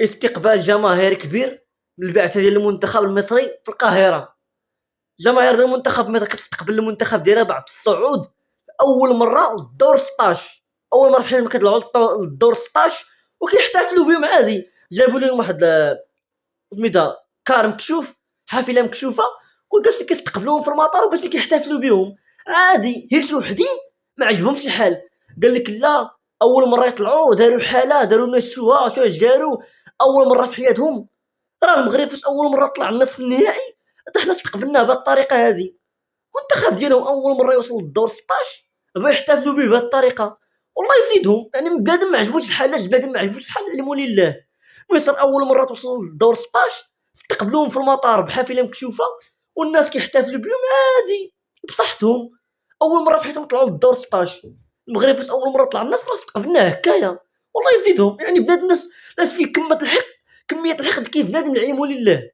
استقبال جماهيري كبير من البعثة ديال المنتخب المصري في القاهرة. جماهير ديال المنتخب المصري كتستقبل المنتخب ديالها بعد الصعود أول مرة للدور 16. أول مرة فاش كيطلعوا للدور 16 وكيحتفلوا بهم عادي. جابوا لهم واحد سميتها كار مكشوف، حافلة مكشوفة، وجالس كيستقبلوهم في المطار وجالس كيحتفلوا بهم عادي. غير شي وحدين ما عجبهمش الحال، قال لك لا أول مرة يطلعوا داروا حالة، داروا نشوها شو اش داروا أول مرة في حياتهم. راه المغرب فاش أول مرة طلع النصف النهائي حتى حنا استقبلناه بهاد الطريقة هادي. المنتخب ديالهم أول مرة يوصل للدور 16 بغاو يحتفلوا به بهاد الطريقة. والله يزيدهم، يعني بنادم ما عجبوش الحال. علاش بنادم ما عجبوش الحال؟ علموا لله. مصر أول مرة توصل للدور 16 استقبلوهم في المطار بحافلة مكشوفة والناس كيحتفلوا بهم عادي بصحتهم. أول مرة في حياتهم طلعوا للدور 16. المغرب فاش أول مرة طلع الناس راه استقبلناه هكايا. والله يزيدهم، يعني بنادم ناس فيه كمية الحقد كيف بنادم العلم لله.